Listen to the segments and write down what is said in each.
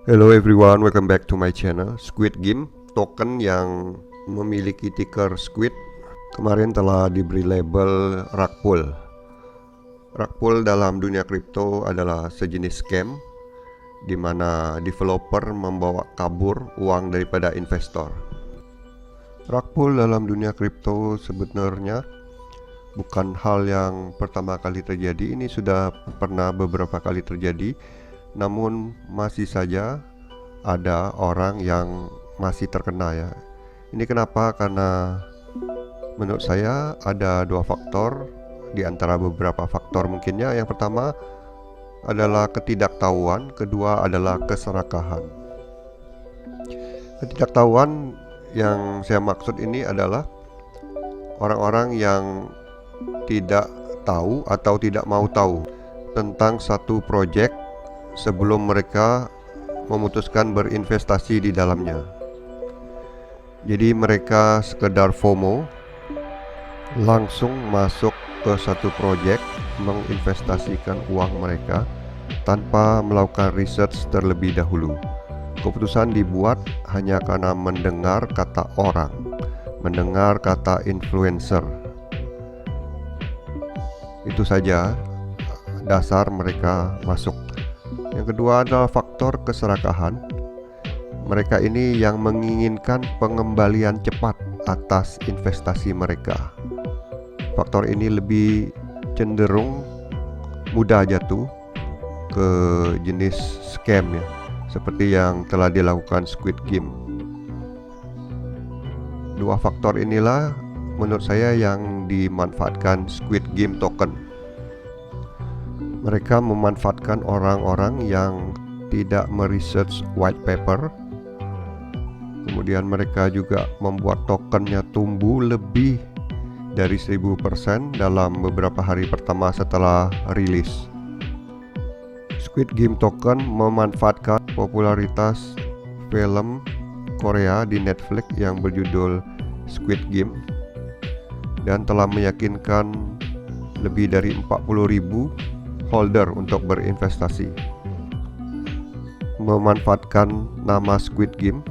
Hello everyone, welcome back to my channel. Squid Game, token yang memiliki ticker Squid, kemarin telah diberi label rug pull. Rug pull dalam dunia kripto adalah sejenis scam di mana developer membawa kabur uang daripada investor. Rug pull dalam dunia kripto sebenarnya bukan hal yang pertama kali terjadi. Ini sudah pernah beberapa kali terjadi, namun masih saja ada orang yang masih terkena ya. Ini kenapa? Karena menurut saya ada dua faktor di antara beberapa faktor mungkinnya. Yang pertama adalah ketidaktahuan, kedua adalah keserakahan. Ketidaktahuan yang saya maksud ini adalah orang-orang yang tidak tahu atau tidak mau tahu tentang satu proyek sebelum mereka memutuskan berinvestasi di dalamnya. Jadi mereka sekedar FOMO, langsung masuk ke satu proyek, menginvestasikan uang mereka tanpa melakukan research terlebih dahulu. Keputusan dibuat hanya karena mendengar kata orang, mendengar kata influencer. Itu saja dasar mereka masuk. Yang kedua adalah faktor keserakahan. Mereka ini yang menginginkan pengembalian cepat atas investasi mereka. Faktor ini lebih cenderung mudah jatuh ke jenis scam ya, seperti yang telah dilakukan Squid Game. Dua faktor inilah menurut saya yang dimanfaatkan Squid Game token. Mereka memanfaatkan orang-orang yang tidak meresearch white paper. Kemudian mereka juga membuat tokennya tumbuh lebih dari 1000% dalam beberapa hari pertama setelah rilis. Squid Game token memanfaatkan popularitas film Korea di Netflix yang berjudul Squid Game dan telah meyakinkan lebih dari 40.000 holder untuk berinvestasi. Memanfaatkan nama Squid Game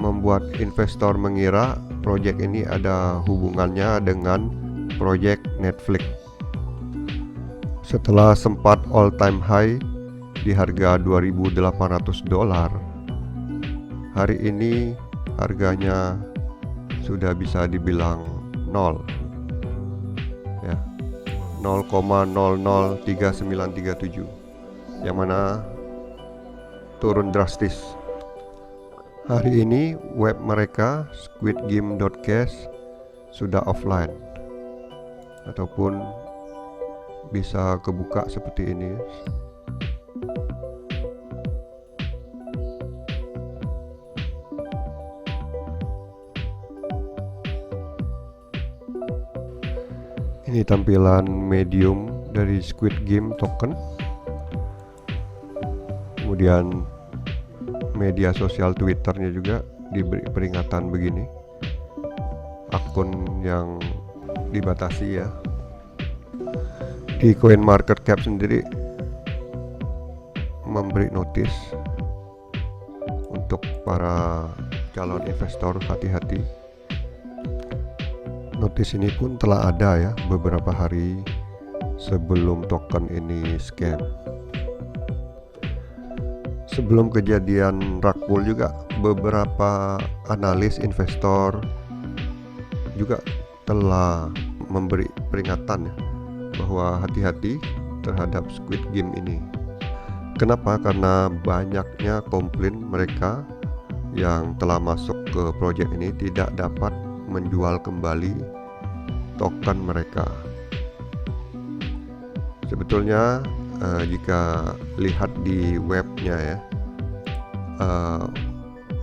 membuat investor mengira proyek ini ada hubungannya dengan proyek Netflix. Setelah sempat all time high di harga $2.800, hari ini harganya sudah bisa dibilang nol ya, 0,003937, yang mana turun drastis. Hari ini web mereka squidgame.cash sudah offline ataupun bisa kebuka seperti ini. Ini tampilan medium dari Squid Game token. Kemudian media sosial Twitternya juga diberi peringatan begini. Akun yang dibatasi ya. Di CoinMarketCap sendiri memberi notis untuk para calon investor hati-hati. Notis ini pun telah ada ya beberapa hari sebelum token ini scam. Sebelum kejadian rug pull juga beberapa analis investor juga telah memberi peringatan ya, bahwa hati-hati terhadap Squid Game ini. Kenapa? Karena banyaknya komplain mereka yang telah masuk ke proyek ini tidak dapat menjual kembali token mereka. Sebetulnya jika lihat di webnya ya,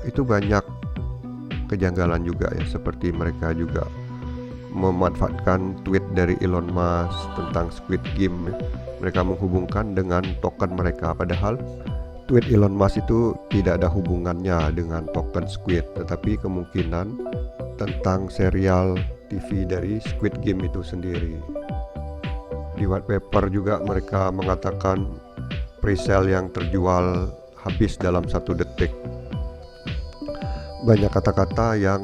itu banyak kejanggalan juga ya, seperti mereka juga memanfaatkan tweet dari Elon Musk tentang Squid Game ya. Mereka menghubungkan dengan token mereka, padahal tweet Elon Musk itu tidak ada hubungannya dengan token Squid, tetapi kemungkinan tentang serial TV dari Squid Game itu sendiri. Di white paper juga mereka mengatakan presale yang terjual habis dalam 1 detik. Banyak kata-kata yang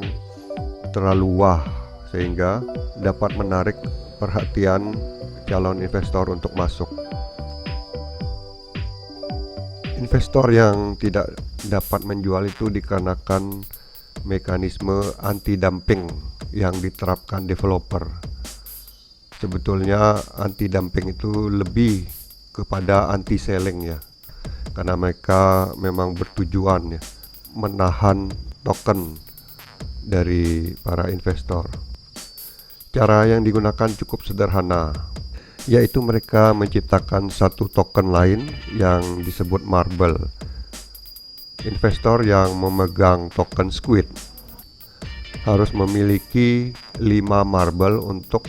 terlalu wah sehingga dapat menarik perhatian calon investor untuk masuk. Investor yang tidak dapat menjual itu dikarenakan mekanisme anti-dumping yang diterapkan developer. Sebetulnya anti-dumping itu lebih kepada anti-selling ya, karena mereka memang bertujuan ya menahan token dari para investor. Cara yang digunakan cukup sederhana, yaitu mereka menciptakan satu token lain yang disebut marble. Investor yang memegang token Squid harus memiliki 5 marble untuk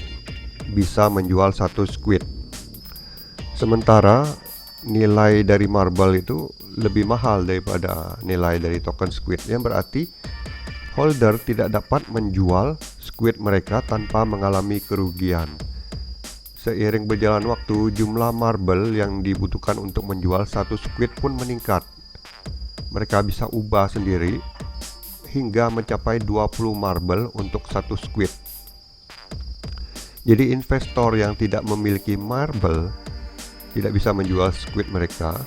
bisa menjual 1 Squid. Sementara nilai dari marble itu lebih mahal daripada nilai dari token Squid, yang berarti holder tidak dapat menjual Squid mereka tanpa mengalami kerugian. Seiring berjalan waktu, jumlah marble yang dibutuhkan untuk menjual 1 Squid pun meningkat. Mereka bisa ubah sendiri hingga mencapai 20 marble untuk 1 Squid. Jadi investor yang tidak memiliki marble tidak bisa menjual Squid mereka.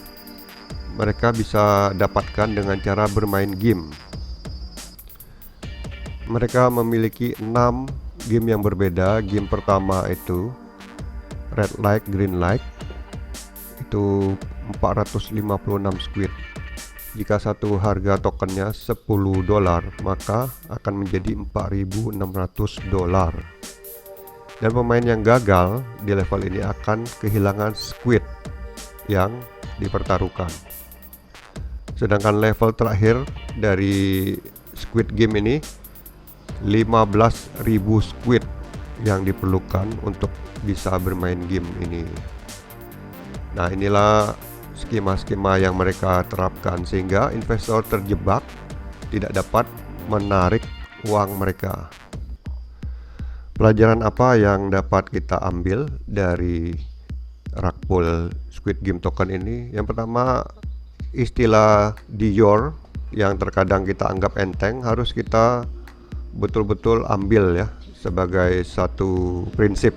Mereka bisa dapatkan dengan cara bermain game. Mereka memiliki 6 game yang berbeda. Game pertama itu Red Light, Green Light, itu 456 Squid. Jika satu harga tokennya $10, maka akan menjadi $4.600. Dan pemain yang gagal di level ini akan kehilangan Squid yang dipertaruhkan. Sedangkan level terakhir dari Squid Game ini 15.000 Squid yang diperlukan untuk bisa bermain game ini. Nah, inilah skema-skema yang mereka terapkan sehingga investor terjebak, tidak dapat menarik uang mereka. Pelajaran apa yang dapat kita ambil dari rug pull Squid Game token ini? Yang pertama, istilah Dior yang terkadang kita anggap enteng harus kita betul-betul ambil ya sebagai satu prinsip.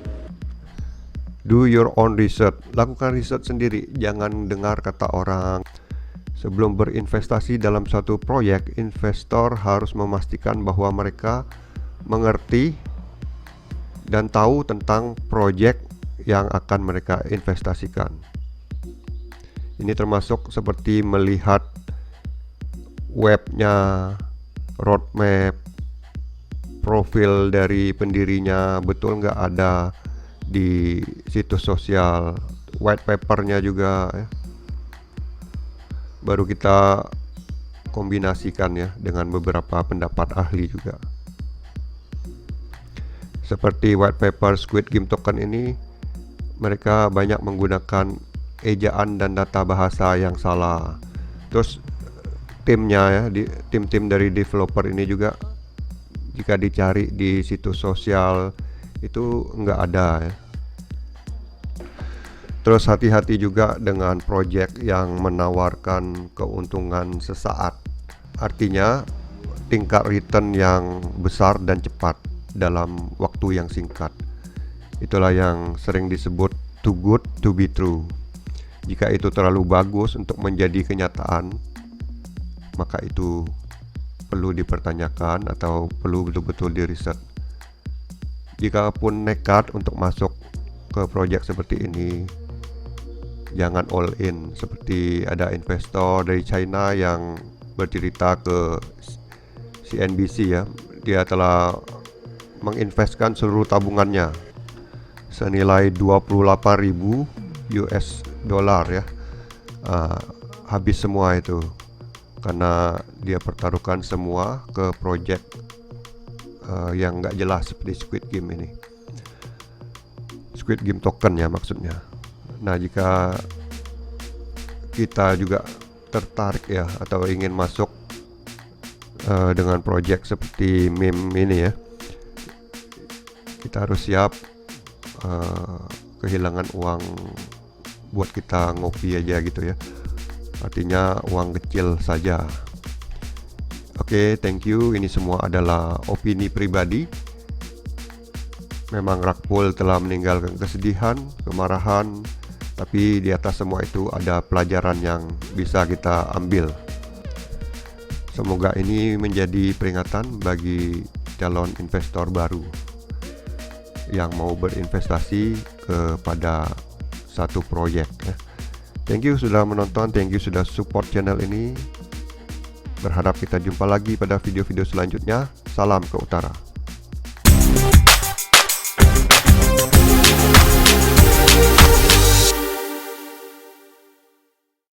Do your own research. Lakukan riset sendiri, jangan dengar kata orang. Sebelum berinvestasi dalam suatu proyek, investor harus memastikan bahwa mereka mengerti dan tahu tentang proyek yang akan mereka investasikan. Ini termasuk seperti melihat webnya, roadmap, profil dari pendirinya betul nggak ada di situs sosial, white papernya juga ya. Baru kita kombinasikan ya dengan beberapa pendapat ahli juga. Seperti white paper Squid Game token ini, mereka banyak menggunakan ejaan dan data bahasa yang salah. Terus timnya ya, tim-tim dari developer ini juga jika dicari di situs sosial itu nggak ada ya. Terus hati-hati juga dengan project yang menawarkan keuntungan sesaat. Artinya tingkat return yang besar dan cepat dalam waktu yang singkat. Itulah yang sering disebut too good to be true. Jika itu terlalu bagus untuk menjadi kenyataan, maka itu perlu dipertanyakan atau perlu betul-betul diriset. Jika pun nekat untuk masuk ke proyek seperti ini, jangan all in. Seperti ada investor dari China yang bercerita ke CNBC ya, dia telah menginvestkan seluruh tabungannya senilai 28.000 US dollar ya. Habis semua itu karena dia pertaruhkan semua ke proyek yang nggak jelas seperti Squid Game ini. Squid Game token ya maksudnya. Nah, jika kita juga tertarik ya atau ingin masuk dengan proyek seperti meme ini ya, kita harus siap kehilangan uang buat kita ngopi aja gitu ya. artinya uang kecil saja. Oke, thank you. Ini semua adalah opini pribadi. Memang Rockpool telah meninggalkan kesedihan, kemarahan, tapi di atas semua itu ada pelajaran yang bisa kita ambil. Semoga ini menjadi peringatan bagi calon investor baru yang mau berinvestasi kepada satu proyek. Thank you sudah menonton, thank you sudah support channel ini. Berharap kita jumpa lagi pada video-video selanjutnya. Salam ke utara.